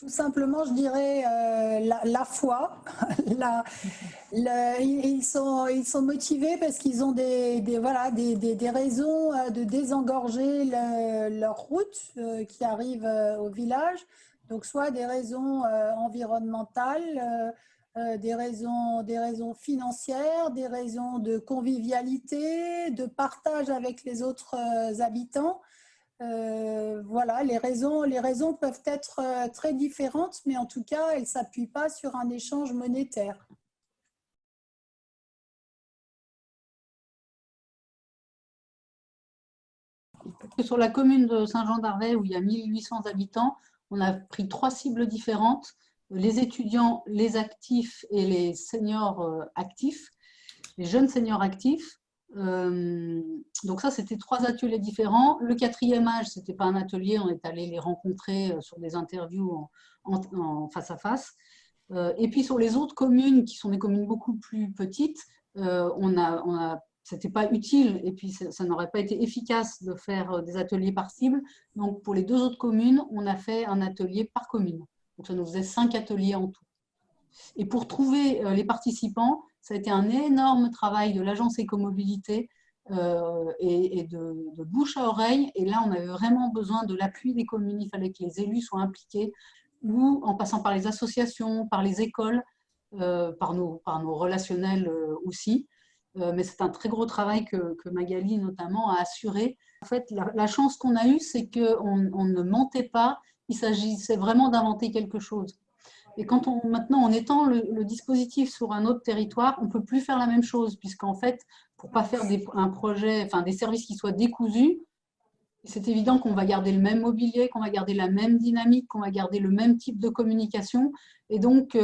Tout simplement, je dirais la foi. La- ils sont motivés parce qu'ils ont voilà, des raisons de désengorger leur route qui arrive au village. Donc, soit des raisons environnementales, des raisons financières, des raisons de convivialité, de partage avec les autres habitants. Voilà, les raisons peuvent être très différentes, mais en tout cas, elles ne s'appuient pas sur un échange monétaire. Sur la commune de Saint-Jean-d'Arvey, où il y a 1800 habitants, on a pris 3 cibles différentes, les étudiants, les actifs et les seniors actifs, les jeunes seniors actifs. Donc ça, c'était 3 ateliers différents. Le 4e âge, ce n'était pas un atelier, on est allé les rencontrer sur des interviews en face à face. Et puis sur les autres communes, qui sont des communes beaucoup plus petites, c'était pas utile et puis ça n'aurait pas été efficace de faire des ateliers par cible. Donc pour les 2 autres communes, on a fait un atelier par commune. Donc ça nous faisait 5 ateliers en tout. Et pour trouver les participants, ça a été un énorme travail de l'agence Écomobilité et de bouche à oreille. Et là, on avait vraiment besoin de l'appui des communes. Il fallait que les élus soient impliqués, ou en passant par les associations, par les écoles, par nos relationnels aussi. Mais c'est un très gros travail que Magali notamment a assuré. En fait, la chance qu'on a eue, c'est qu'on ne mentait pas, il s'agissait vraiment d'inventer quelque chose. Et quand maintenant on étend le dispositif sur un autre territoire, on ne peut plus faire la même chose, puisqu'en fait, pour ne pas faire un projet, enfin des services qui soient décousus, c'est évident qu'on va garder le même mobilier, qu'on va garder la même dynamique, qu'on va garder le même type de communication. Et donc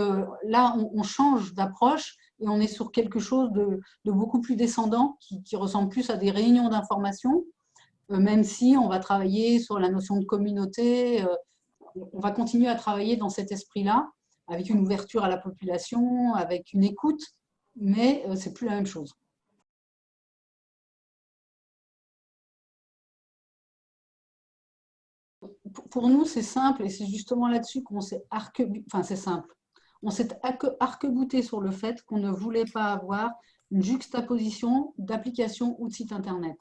là, on change d'approche et on est sur quelque chose de beaucoup plus descendant, qui ressemble plus à des réunions d'information, même si on va travailler sur la notion de communauté. On va continuer à travailler dans cet esprit-là, avec une ouverture à la population, avec une écoute, mais ce n'est plus la même chose. Pour nous, c'est simple, et c'est justement là-dessus qu'on s'est enfin c'est simple. On s'est arc-bouté sur le fait qu'on ne voulait pas avoir une juxtaposition d'applications ou de sites internet.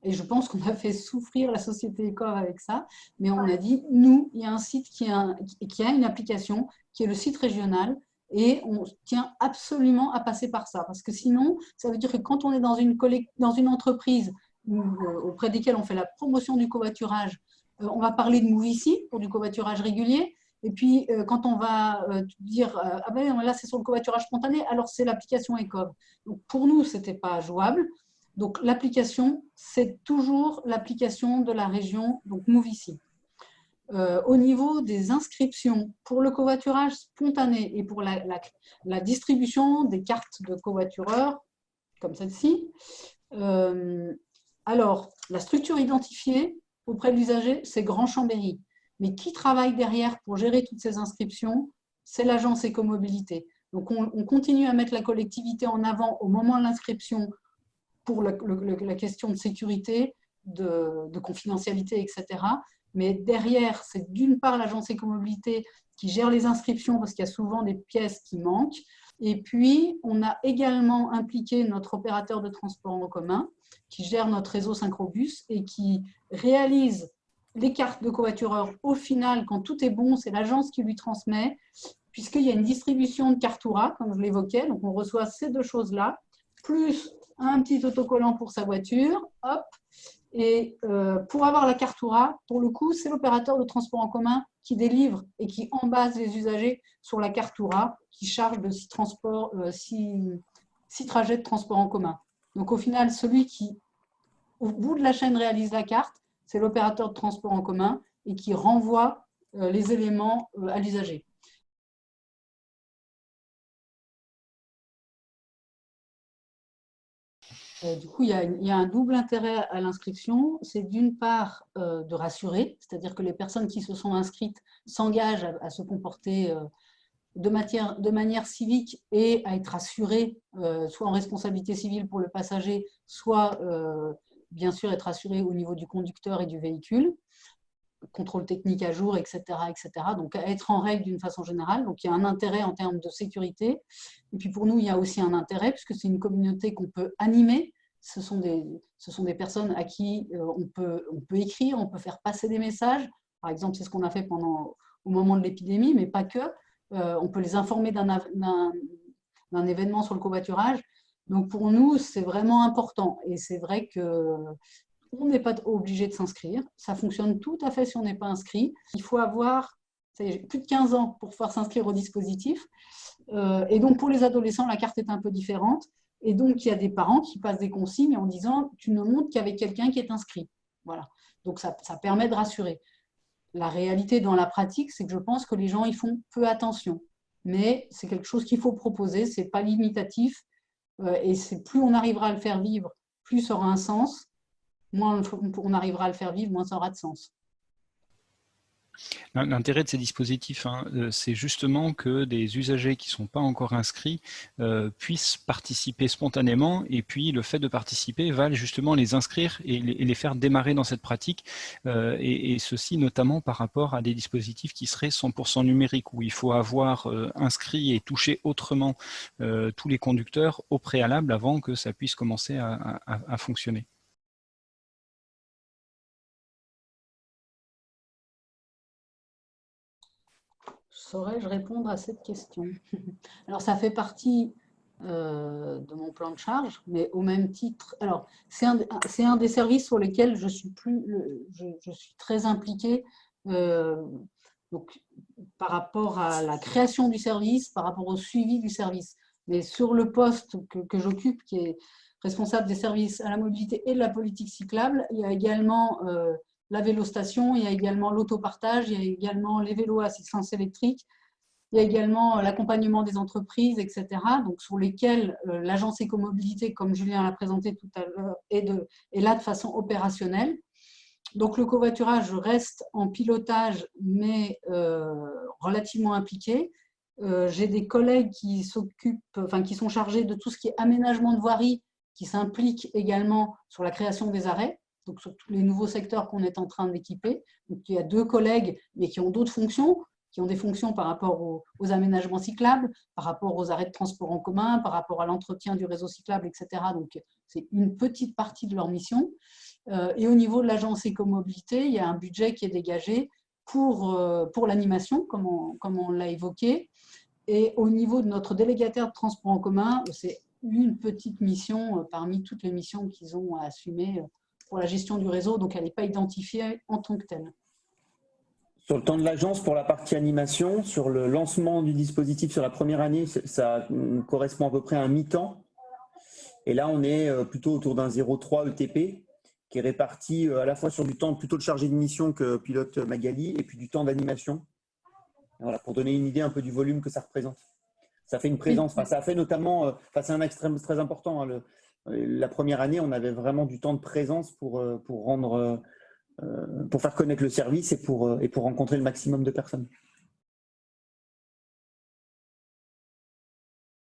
Et je pense qu'on a fait souffrir la société Écov avec ça, mais on a dit, nous, il y a un site qui a une application, qui est le site régional, et on tient absolument à passer par ça. Parce que sinon, ça veut dire que quand on est dans une entreprise auprès desquelles on fait la promotion du covoiturage, on va parler de Movici pour du covoiturage régulier. Et puis, quand on va dire ah ben là, c'est sur le covoiturage spontané, alors c'est l'application Écov. Donc, pour nous, ce n'était pas jouable. Donc, l'application, c'est toujours l'application de la région, donc Movici. Au niveau des inscriptions pour le covoiturage spontané et pour la distribution des cartes de covoitureurs, comme celle-ci, alors, la structure identifiée auprès de l'usager, c'est Grand Chambéry. Mais qui travaille derrière pour gérer toutes ces inscriptions? C'est l'agence Écomobilité. Donc, on continue à mettre la collectivité en avant au moment de l'inscription pour la question de sécurité, de confidentialité, etc. Mais derrière, c'est d'une part l'agence Écomobilité qui gère les inscriptions parce qu'il y a souvent des pièces qui manquent. Et puis, on a également impliqué notre opérateur de transport en commun qui gère notre réseau Synchrobus et qui réalise les cartes de covoitureurs. Au final, quand tout est bon, c'est l'agence qui lui transmet, puisqu'il y a une distribution de Cartoura, comme je l'évoquais. Donc, on reçoit ces 2 choses-là, plus un petit autocollant pour sa voiture, hop. Et pour avoir la Cartoura, pour le coup, c'est l'opérateur de transport en commun qui délivre et qui embase les usagers sur la Cartoura, qui charge de 6 trajets de transport en commun. Donc au final, celui qui, au bout de la chaîne, réalise la carte, c'est l'opérateur de transport en commun et qui renvoie les éléments à l'usager. Du coup, il y a un double intérêt à l'inscription. C'est d'une part de rassurer, c'est-à-dire que les personnes qui se sont inscrites s'engagent à se comporter de manière civique et à être assurées, soit en responsabilité civile pour le passager, soit bien sûr être assurées au niveau du conducteur et du véhicule. contrôle technique à jour, etc., etc. Donc, à être en règle d'une façon générale. Donc, il y a un intérêt en termes de sécurité. Et puis, pour nous, il y a aussi un intérêt, puisque c'est une communauté qu'on peut animer. Ce sont des personnes à qui on peut écrire, on peut faire passer des messages. Par exemple, c'est ce qu'on a fait au moment de l'épidémie, mais pas que. On peut les informer d'un événement sur le covoiturage. Donc, pour nous, c'est vraiment important. Et c'est vrai que on n'est pas obligé de s'inscrire. Ça fonctionne tout à fait si on n'est pas inscrit. Il faut avoir plus de 15 ans pour pouvoir s'inscrire au dispositif. Et donc, pour les adolescents, la carte est un peu différente. Et donc, il y a des parents qui passent des consignes en disant « tu ne montres qu'avec quelqu'un qui est inscrit ». Voilà. Donc, ça permet de rassurer. La réalité dans la pratique, c'est que je pense que les gens y font peu attention. Mais c'est quelque chose qu'il faut proposer, ce n'est pas limitatif. Et plus on arrivera à le faire vivre, plus ça aura un sens. Moins on arrivera à le faire vivre, moins ça aura de sens. L'intérêt de ces dispositifs, c'est justement que des usagers qui ne sont pas encore inscrits puissent participer spontanément, et puis le fait de participer va justement les inscrire et les faire démarrer dans cette pratique, et ceci notamment par rapport à des dispositifs qui seraient 100% numériques, où il faut avoir inscrit et touché autrement tous les conducteurs au préalable avant que ça puisse commencer à fonctionner. Saurais-je répondre à cette question? Alors, ça fait partie de mon plan de charge, mais au même titre. Alors, c'est un des services sur lesquels je suis très impliquée, donc, par rapport à la création du service, par rapport au suivi du service. Mais sur le poste que j'occupe, qui est responsable des services à la mobilité et de la politique cyclable, il y a également la vélostation, il y a également l'autopartage, il y a également les vélos à assistance électrique, il y a également l'accompagnement des entreprises, etc. Donc, sur lesquels l'agence écomobilité, comme Julien l'a présenté tout à l'heure, est là de façon opérationnelle. Donc, le covoiturage reste en pilotage, mais relativement impliqué. J'ai des collègues qui sont chargés de tout ce qui est aménagement de voirie, qui s'impliquent également sur la création des arrêts, donc sur tous les nouveaux secteurs qu'on est en train d'équiper. Donc, il y a 2 collègues, mais qui ont d'autres fonctions, qui ont des fonctions par rapport aux aménagements cyclables, par rapport aux arrêts de transport en commun, par rapport à l'entretien du réseau cyclable, etc. Donc, c'est une petite partie de leur mission. Et au niveau de l'agence écomobilité, il y a un budget qui est dégagé pour l'animation, comme on l'a évoqué. Et au niveau de notre délégataire de transport en commun, c'est une petite mission parmi toutes les missions qu'ils ont à assumer pour la gestion du réseau, donc elle n'est pas identifiée en tant que telle. Sur le temps de l'agence, pour la partie animation, sur le lancement du dispositif sur la première année, ça correspond à peu près à un mi-temps. Et là, on est plutôt autour d'un 0,3 ETP, qui est réparti à la fois sur du temps plutôt de chargé de mission que pilote Magali, et puis du temps d'animation. Voilà, pour donner une idée un peu du volume que ça représente. Ça fait une présence, ça fait notamment, c'est un extrême très important. Hein, la première année, on avait vraiment du temps de présence pour faire connaître le service et pour rencontrer le maximum de personnes.